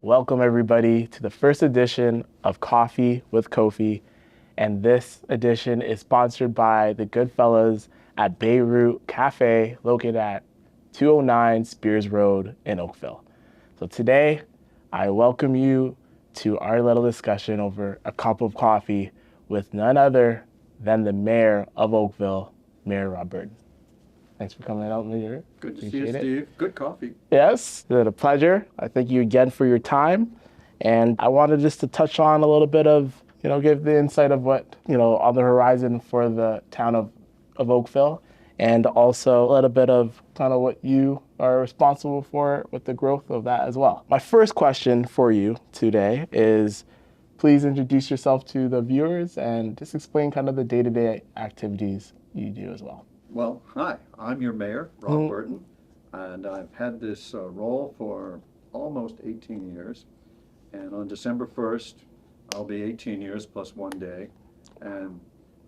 Welcome everybody to the first edition of Coffee with Kofi. And this edition is sponsored by the good fellas at Beirut Cafe, located at 209 Spears Road in Oakville. So today, I welcome you to our little discussion over a cup of coffee with none other than the mayor of Oakville, Mayor Rob Burton. Thanks for coming out, Mayor. Good to see you, Steve. Good coffee. Yes, it's been a pleasure. I thank you again for your time. And I wanted just to touch on a little bit of, give the insight of what, on the horizon for the town of Oakville, and also a little bit of kind of what you are responsible for with the growth of that as well. My first question for you today is, please introduce yourself to the viewers and just explain kind of the day-to-day activities you do as well. Well, hi, I'm your mayor, Rob Burton, and I've had this role for almost 18 years. And on December 1st, I'll be 18 years plus 1 day and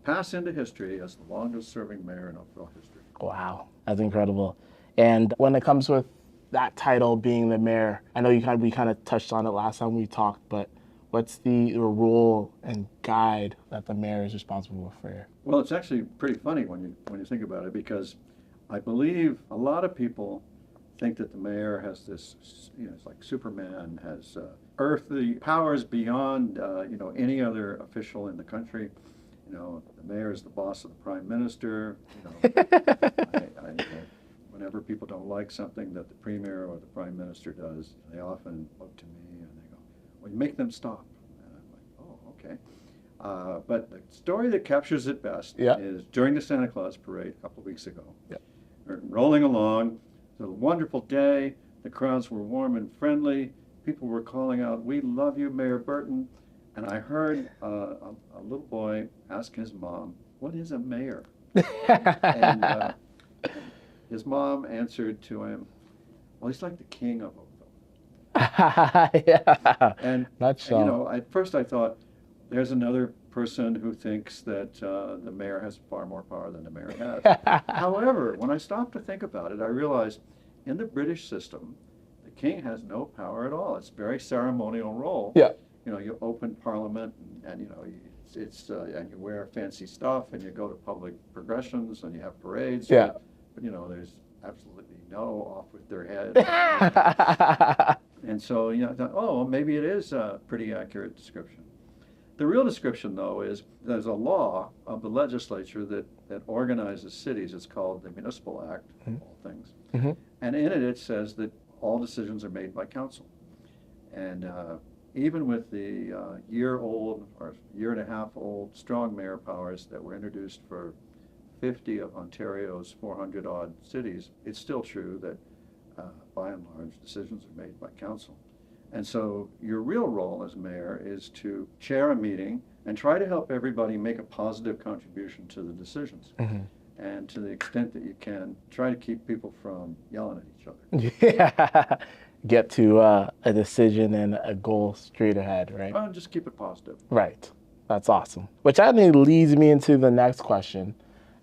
pass into history as the longest serving mayor in Oakville history. Wow, that's incredible. And when it comes with that title being the mayor, I know we kind of touched on it last time we talked, but what's the role and guide that the mayor is responsible for? Well, it's actually pretty funny when you think about it, because I believe a lot of people think that the mayor has this, it's like Superman, has earthly powers beyond, any other official in the country. The mayor is the boss of the prime minister. Whenever people don't like something that the premier or the prime minister does, they often look to me and they go, well, you make them stop. And I'm like, oh, okay. But the story that captures it best is during the Santa Claus parade a couple of weeks ago. We're rolling along. It was a wonderful day. The crowds were warm and friendly. People were calling out, "We love you, Mayor Burton." And I heard a little boy ask his mom, "What is a mayor?" and his mom answered to him, "Well, he's like the king of Oakville." Yeah. And Not so. At first I thought, there's another person who thinks that the mayor has far more power than the mayor has. However, when I stopped to think about it, I realized in the British system, the king has no power at all. It's a very ceremonial role. Yeah. You open Parliament, and and you wear fancy stuff, and you go to public progressions, and you have parades. Yeah. But there's absolutely no off with their head. And so I thought, oh, well, maybe it is a pretty accurate description. The real description, though, is there's a law of the legislature that organizes cities. It's called the Municipal Act, of all things. Mm-hmm. And in it says that all decisions are made by council. And even with the year-old or year-and-a-half-old strong mayor powers that were introduced for 50 of Ontario's 400-odd cities, it's still true that, by and large, decisions are made by council. And so your real role as mayor is to chair a meeting and try to help everybody make a positive contribution to the decisions. Mm-hmm. And to the extent that you can, try to keep people from yelling at each other. Yeah. Get to a decision and a goal straight ahead, right? Just keep it positive. Right. That's awesome. Which I think leads me into the next question.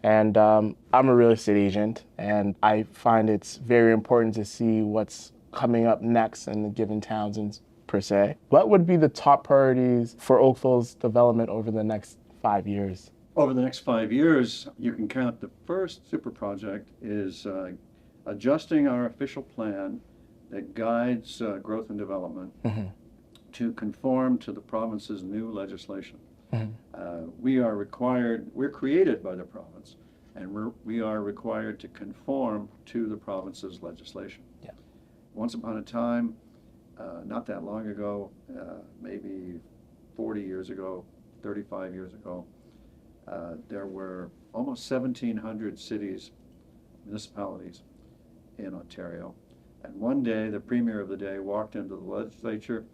And I'm a real estate agent, and I find it's very important to see what's coming up next in the given towns and per se. What would be the top priorities for Oakville's development over the next 5 years? Over the next 5 years, you can count the first super project is adjusting our official plan that guides growth and development to conform to the province's new legislation. We're created by the province, and we are required to conform to the province's legislation. Yeah. Once upon a time, not that long ago, maybe 40 years ago, 35 years ago, there were almost 1,700 cities, municipalities in Ontario. And one day, the premier of the day walked into the legislature,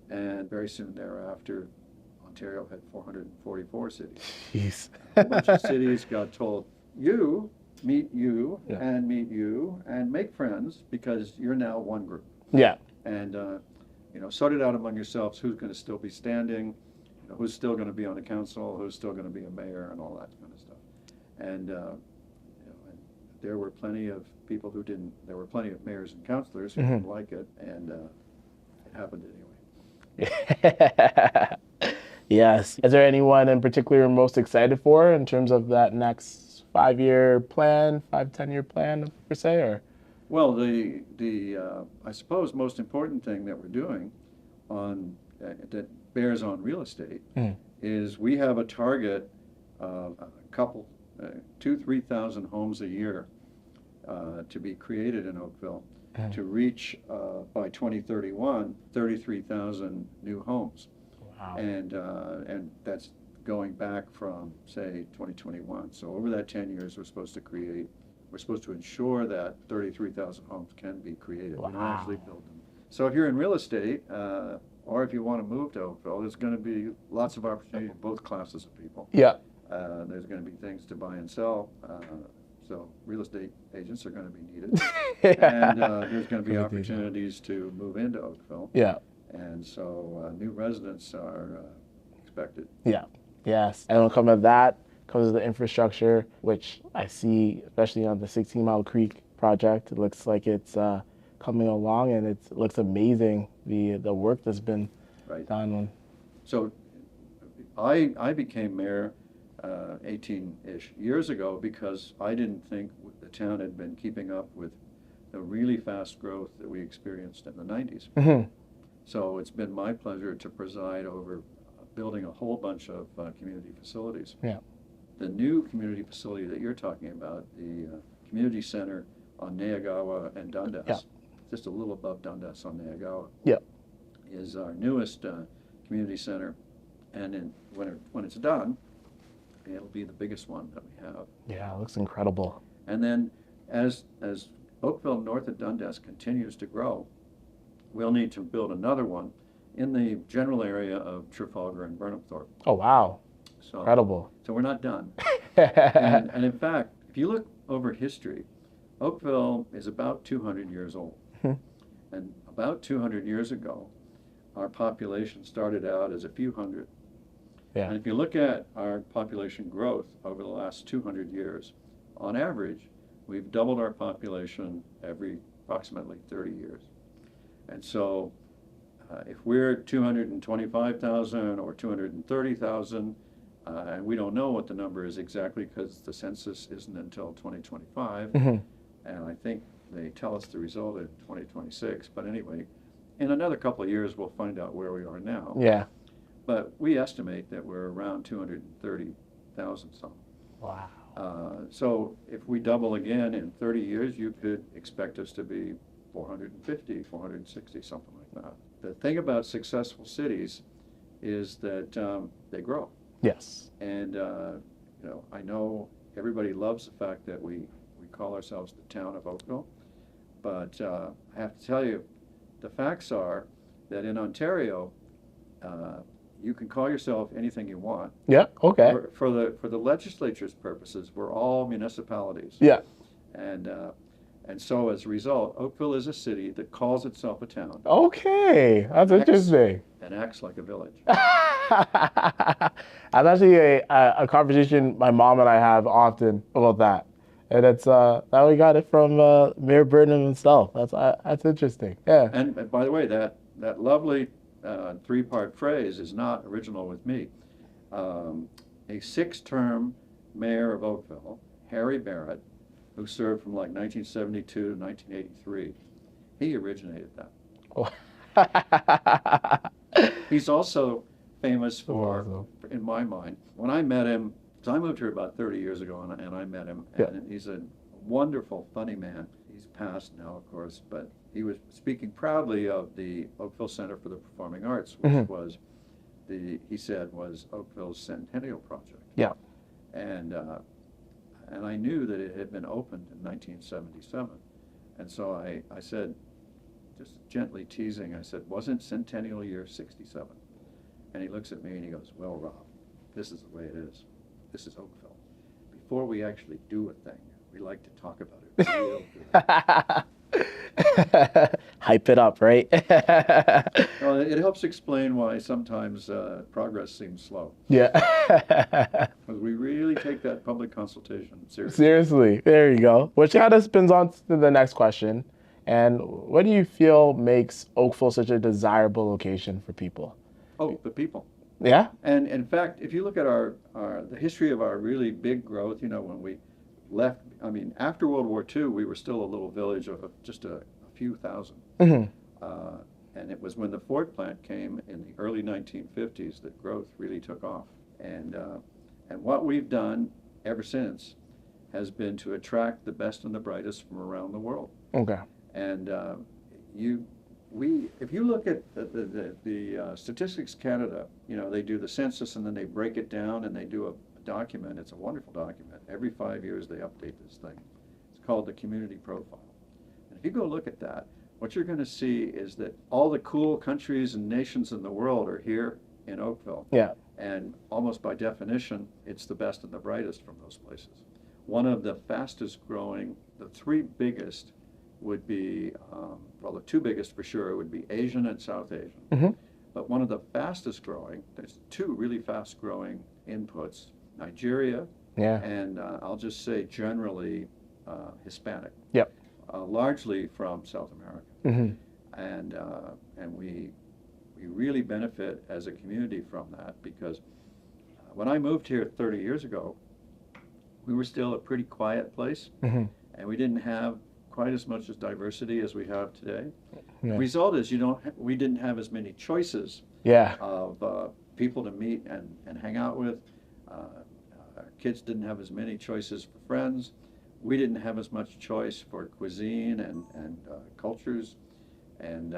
and very soon thereafter, Ontario had 444 cities. Jeez. A bunch of cities got told, you meet you Yeah. and meet you and make friends because you're now one group. Yeah. And, sort it out among yourselves who's going to still be standing, who's still going to be on the council, who's still going to be a mayor, and all that kind of stuff. And, there were plenty of people who didn't, there were plenty of mayors and councilors who didn't like it, and it happened anyway. Yes. Is there anyone in particular you're most excited for in terms of that next 5-year plan, 10-year plan per se, or? Well, the I suppose most important thing that we're doing on that bears on real estate Mm. is we have a target of a couple, 3,000 homes a year to be created in Oakville to reach by 2031 33,000 new homes, Wow. and that's going back from say 2021. So over that 10 years, we're supposed to ensure that 33,000 homes can be created. We don't Wow. actually build them. So if you're in real estate, or if you want to move to Oakville, there's going to be lots of opportunity for both classes of people. Yeah. There's going to be things to buy and sell. So real estate agents are going to be needed. And there's going to be opportunities to move into Oakville. Yeah. And so new residents are expected. Yeah. Yes. And when it comes to that, comes the infrastructure, which I see, especially on the 16 Mile Creek project. It looks like it's coming along, and it looks amazing, the work that's been done. So I became mayor 18-ish years ago because I didn't think the town had been keeping up with the really fast growth that we experienced in the 90s. Mm-hmm. So it's been my pleasure to preside over building a whole bunch of community facilities. Yeah. The new community facility that you're talking about, the community center on Neagawa and Dundas, just a little above Dundas on Neagawa, is our newest community center. And when it's done, it'll be the biggest one that we have. Yeah, it looks incredible. And then as Oakville north of Dundas continues to grow, we'll need to build another one in the general area of Trafalgar and Burnhamthorpe. Oh, wow. So, incredible. So we're not done. and in fact, if you look over history, Oakville is about 200 years old. And about 200 years ago, our population started out as a few hundred. Yeah. And if you look at our population growth over the last 200 years, on average, we've doubled our population every approximately 30 years. And so if we're 225,000 or 230,000, and we don't know what the number is exactly because the census isn't until 2025, and I think they tell us the result in 2026. But anyway, in another couple of years, we'll find out where we are now. Yeah. But we estimate that we're around 230,000 some. Wow. So if we double again in 30 years, you could expect us to be 450, 460, something like that. The thing about successful cities is that they grow. Yes. And I know everybody loves the fact that we call ourselves the town of Oakville, but I have to tell you, the facts are that in Ontario, you can call yourself anything you want. Yeah. Okay. For the legislature's purposes, we're all municipalities. Yeah. And so as a result, Oakville is a city that calls itself a town. Okay, that's interesting. And acts like a village. That's actually a conversation my mom and I have often about that. And it's that we got it from Mayor Burton himself. That's interesting. Yeah. And by the way, that lovely three-part phrase is not original with me. A 6-term mayor of Oakville, Harry Barrett, who served from like 1972 to 1983, he originated that. He's also famous for, in my mind, when I met him, so I moved here about 30 years ago, and I met him, and he's a wonderful, funny man. He's passed now, of course, but he was speaking proudly of the Oakville Center for the Performing Arts, which was he said was Oakville's centennial project. Yeah. And I knew that it had been opened in 1977. And so I said, just gently teasing, I said, wasn't centennial year 67? And he looks at me and he goes, well, Rob, this is the way it is. This is Oakville. Before we actually do a thing, we like to talk about it real good. Hype it up, right? Well, it helps explain why sometimes progress seems slow. Yeah. Because we really take that public consultation seriously. Seriously, there you go. Which kind of spins on to the next question. And what do you feel makes Oakville such a desirable location for people? Oh, the people. Yeah? And in fact, if you look at the history of our really big growth, when we left, I mean, after World War II, we were still a little village of just a few thousand. Hmm. Uh, and it was when the Ford plant came in the early 1950s that growth really took off. And what we've done ever since has been to attract the best and the brightest from around the world. Okay. And if you look at the Statistics Canada, they do the census and then they break it down and they do a document. It's a wonderful document. Every 5 years they update this thing. It's called the Community Profile. And if you go look at that, what you're going to see is that all the cool countries and nations in the world are here in Oakville. Yeah. And almost by definition, it's the best and the brightest from those places. One of the fastest growing, the three biggest would be, well, the two biggest for sure would be Asian and South Asian. Hmm. But one of the fastest growing, there's two really fast growing inputs, Nigeria, Yeah. and I'll just say generally Hispanic. Yep. Largely from South America. Hmm. And we really benefit as a community from that because when I moved here 30 years ago, we were still a pretty quiet place, Hmm. and we didn't have quite as much as diversity as we have today. Yeah. The result is we didn't have as many choices Yeah. of people to meet and hang out with. Our kids didn't have as many choices for friends. We didn't have as much choice for cuisine and cultures. And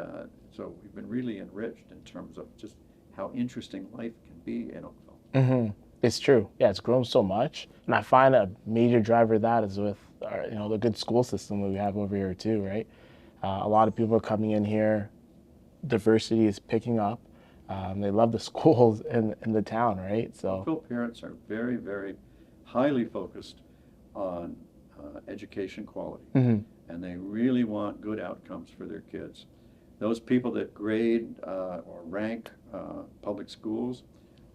so we've been really enriched in terms of just how interesting life can be in Oakville. Hmm. It's true. Yeah, it's grown so much, and I find a major driver of that is with our, the good school system that we have over here too, right? A lot of people are coming in here. Diversity is picking up. They love the schools in the town, right? So, Oakville parents are very, very highly focused on education quality, mhm. and they really want good outcomes for their kids. Those people that grade or rank public schools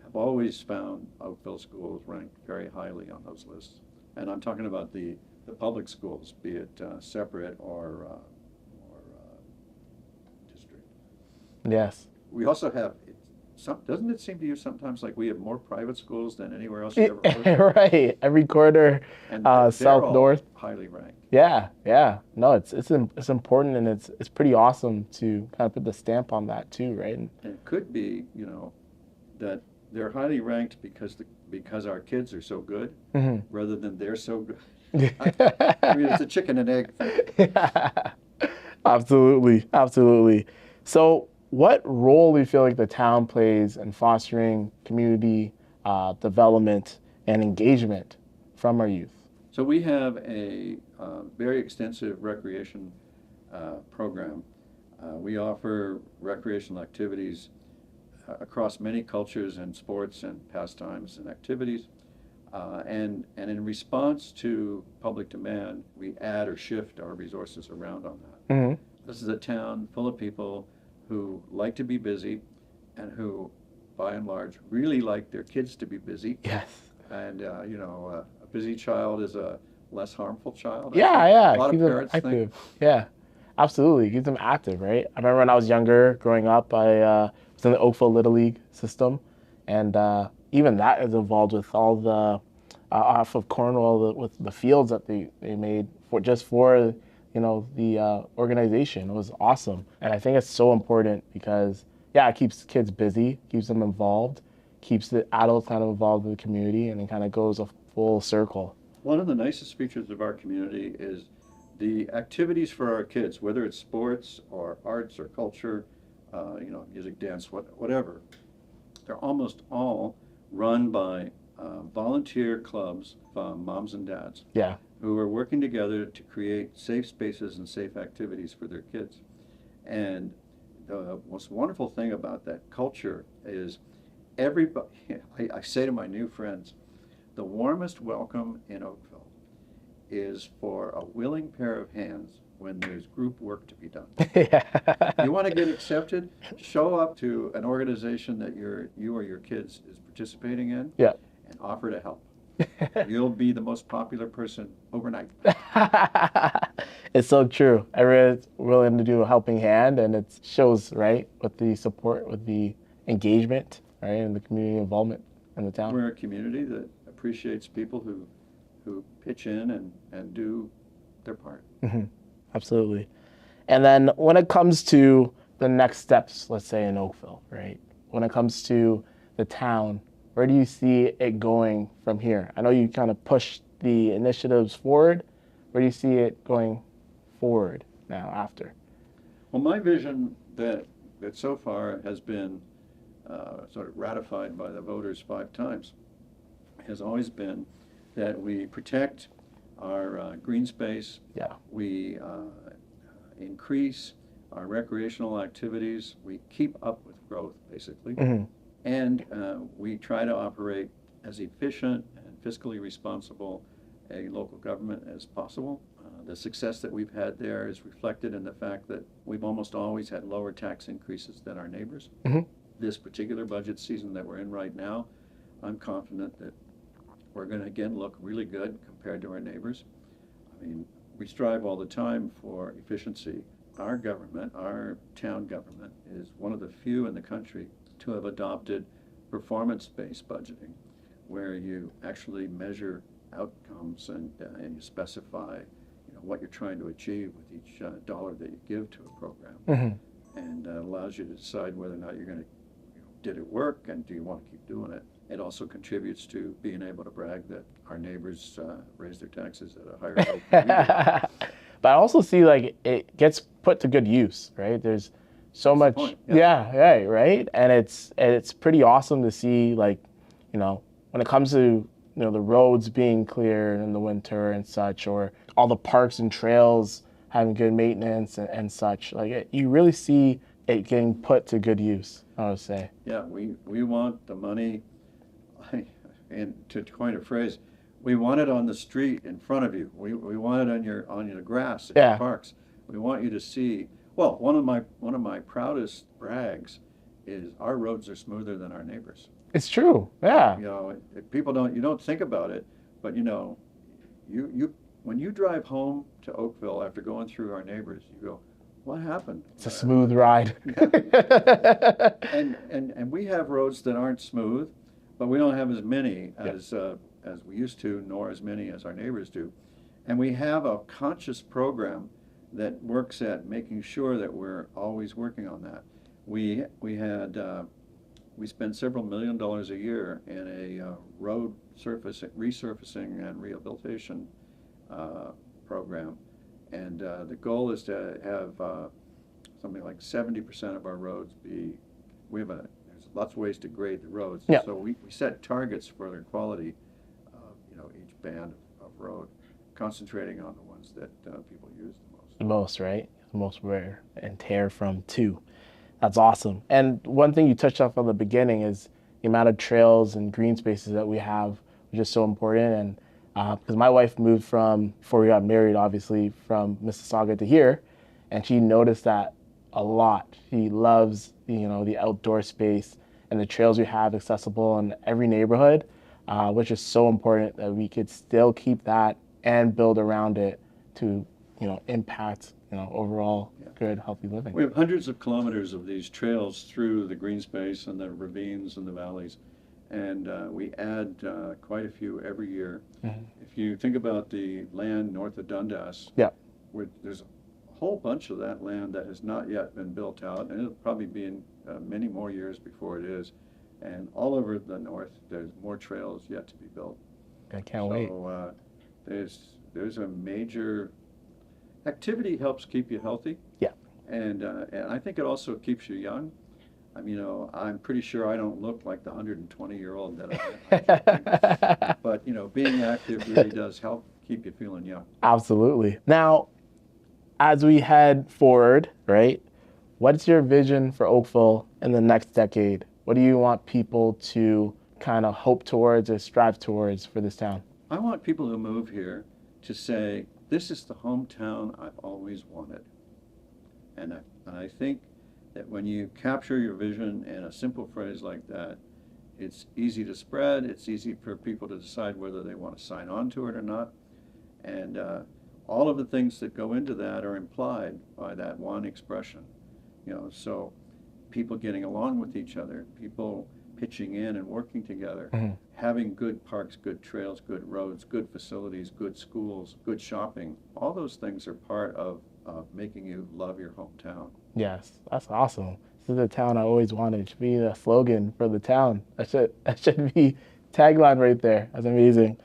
have always found Oakville schools ranked very highly on those lists. And I'm talking about the public schools, be it separate or district. Yes. We also have, doesn't it seem to you sometimes like we have more private schools than anywhere else you ever heard of? Right. Every quarter, And they're south, all north. highly ranked. Yeah, yeah. No, it's important, and it's pretty awesome to kind of put the stamp on that too, right? And it could be, that they're highly ranked because our kids are so good, Mhm. rather than they're so good. I mean, it's a chicken and egg thing. Absolutely, absolutely. So, what role do you feel like the town plays in fostering community development and engagement from our youth? So we have a very extensive recreation program. We offer recreational activities across many cultures and sports and pastimes and activities. And in response to public demand, we add or shift our resources around on that. Hmm. This is a town full of people who like to be busy and who, by and large, really like their kids to be busy. Yes. And, a busy child is a less harmful child. Yeah, yeah. A lot of Keep them parents active. think. Yeah, absolutely. Keep them active, right? I remember when I was younger, growing up, I was in the Oakville Little League system, and even that is involved with all the off of Cornwall with the fields that they made for the organization. It was awesome, and I think it's so important because it keeps kids busy, keeps them involved, keeps the adults kind of involved in the community, and it kind of goes a full circle. One of the nicest features of our community is the activities for our kids, whether it's sports or arts or culture, music, dance, whatever. They're almost all run by volunteer clubs from moms and dads Yeah. who are working together to create safe spaces and safe activities for their kids. And the most wonderful thing about that culture is everybody, I say to my new friends, the warmest welcome in Oakville is for a willing pair of hands when there's group work to be done. Yeah. You want to get accepted? Show up to an organization that you or your kids is participating in Yeah. and offer to help. you'll be the most popular person overnight. It's so true. Everyone's willing to do a helping hand, and it shows, right, with the support, with the engagement, right, and the community involvement in the town. We're a community that appreciates people who pitch in and do their part. Absolutely. And then when it comes to the next steps, let's say in Oakville, right? When it comes to the town, where do you see it going from here? I know you kind of pushed the initiatives forward. Where do you see it going forward now after? Well, my vision that so far has been sort of ratified by the voters 5 times has always been that we protect our green space. Yeah. We increase our recreational activities. We keep up with growth, basically. And we try to operate as efficient and fiscally responsible a local government as possible. The success that we've had there is reflected in the fact that we've almost always had lower tax increases than our neighbors. This particular budget season that we're in right now, I'm confident that we're going to again look really good compared to our neighbors. I mean, we strive all the time for efficiency. Our government, our town government, is one of the few in the country to have adopted performance-based budgeting, where you actually measure outcomes and you specify, what you're trying to achieve with each dollar that you give to a program, and allows you to decide whether or not you're going to, did it work and do you want to keep doing it. It also contributes to being able to brag that our neighbors raise their taxes at a higher rate than we do. But I also see like it gets put to good use, right? There's so That's much, the point, yeah, right. And it's pretty awesome to see, like, when it comes to the roads being clear in the winter and such, or all the parks and trails having good maintenance and such. Like you really see it getting put to good use, I would say. Yeah, we want the money, and to coin a phrase, we want it on the street in front of you. We want it on your grass in Yeah. your parks. We want you to see. Well, one of my proudest brags is our roads are smoother than our neighbors. It's true. Yeah. People don't think about it, but you when you drive home to Oakville after going through our neighbors, you go, what happened? It's a smooth ride. And we have roads that aren't smooth, but we don't have as many as we used to, nor as many as our neighbors do. And we have a conscious program that works at making sure that we're always working on that. We spend several $1 million a year in a road resurfacing and rehabilitation program, and the goal is to have something like 70% of our roads be. There's lots of ways to grade the roads, yeah. So we set targets for their quality of each band of road, concentrating on the ones that people use the most. The most, right? The most wear and tear from too. That's awesome. And one thing you touched on from the beginning is the amount of trails and green spaces that we have, which is so important. And because my wife moved before we got married, obviously, from Mississauga to here, and she noticed that a lot. She loves, the outdoor space and the trails we have accessible in every neighborhood, which is so important that we could still keep that and build around it to, impact, overall good, healthy living. We have hundreds of kilometers of these trails through the green space and the ravines and the valleys, and we add quite a few every year. If you think about the land north of Dundas, there's a whole bunch of that land that has not yet been built out, and it'll probably be in many more years before it is. And all over the north, there's more trails yet to be built. I can't wait. So there's a major activity helps keep you healthy. Yeah. And I think it also keeps you young. I'm pretty sure I don't look like the 120-year-old that I am. But, being active really does help keep you feeling young. Absolutely. Now, as we head forward, right, what's your vision for Oakville in the next decade? What do you want people to kind of hope towards or strive towards for this town? I want people who move here to say, this is the hometown I've always wanted. And I think that when you capture your vision in a simple phrase like that, It's easy to spread. It's easy for people to decide whether they want to sign on to it or not. And all of the things that go into that are implied by that one expression. So people getting along with each other, people pitching in and working together, having good parks, good trails, good roads, good facilities, good schools, good shopping. All those things are part of making you love your hometown. Yes, that's awesome. This is the town I always wanted. It should be the slogan for the town. That should be tagline right there. That's amazing.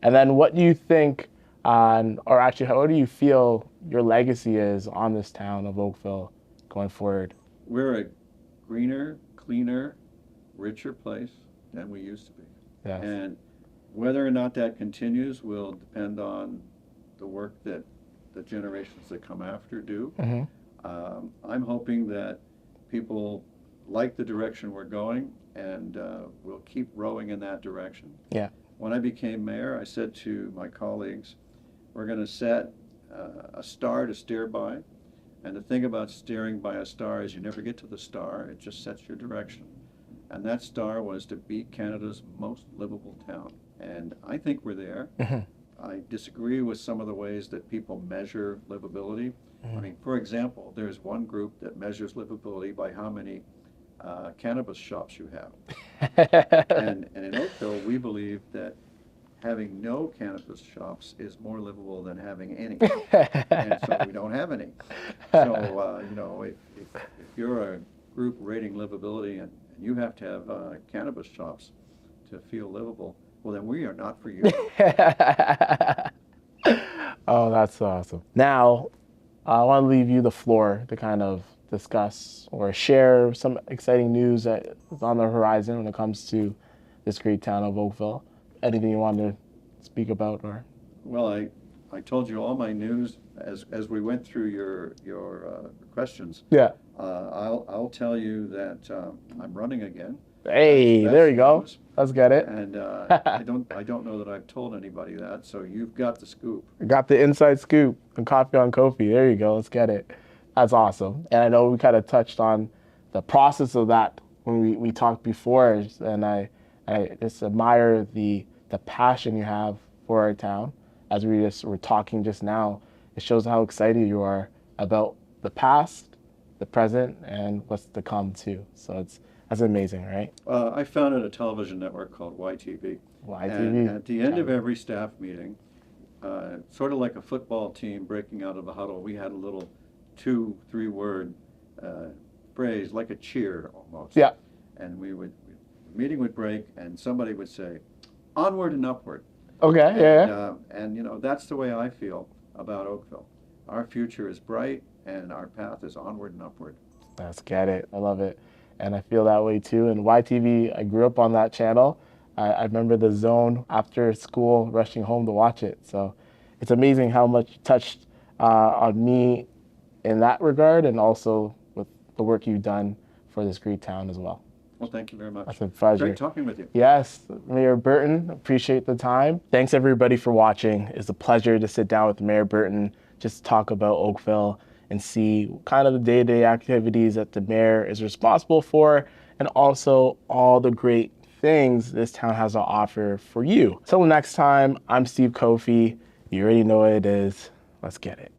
And then what do you think, or actually, how do you feel your legacy is on this town of Oakville going forward? We're a greener, cleaner, richer place than we used to be. Yes. And whether or not that continues will depend on the work that the generations that come after do. I'm hoping that people like the direction we're going, and we'll keep rowing in that direction. Yeah. When I became mayor, I said to my colleagues, we're going to set a star to steer by. And the thing about steering by a star is you never get to the star, it just sets your direction. And that star was to be Canada's most livable town. And I think we're there. I disagree with some of the ways that people measure livability. I mean, for example, there's one group that measures livability by how many cannabis shops you have. And in Oakville, we believe that having no cannabis shops is more livable than having any. And so we don't have any. So, if you're a group rating livability and you have to have cannabis shops to feel livable, well, then we are not for you. Oh, that's awesome. Now, I want to leave you the floor to kind of discuss or share some exciting news that is on the horizon when it comes to this great town of Oakville. Anything you want to speak about, or? Well, I told you all my news as we went through your questions. Yeah. I'll tell you that I'm running again. Hey, That's there you go. news. Let's get it. And I don't know that I've told anybody that, so you've got the scoop. Got the inside scoop on Coffee on Kofi. There you go. Let's get it. That's awesome. And I know we kind of touched on the process of that when we talked before, and I just admire the passion you have for our town. As we just were talking just now, it shows how excited you are about the past, the present, and what's to come too. So that's amazing, right? I founded a television network called YTV. YTV. And at the end of every staff meeting, sort of like a football team breaking out of the huddle, we had a little 2-3 word phrase, like a cheer almost. Yeah. And the meeting would break, and somebody would say, "Onward and upward." Okay. Yeah. And that's the way I feel about Oakville. Our future is bright, and our path is onward and upward. Let's get it. I love it. And I feel that way too. And YTV, I grew up on that channel. I remember the Zone after school, rushing home to watch it. So it's amazing how much you touched on me in that regard, and also with the work you've done for this great town as well. Well, thank you very much. That's a pleasure. Great talking with you. Yes, Mayor Burton, appreciate the time. Thanks everybody for watching. It's a pleasure to sit down with Mayor Burton, just talk about Oakville and see kind of the day-to-day activities that the mayor is responsible for, and also all the great things this town has to offer for you. Till next time, I'm Steve Kofi. You already know what it is. Let's get it.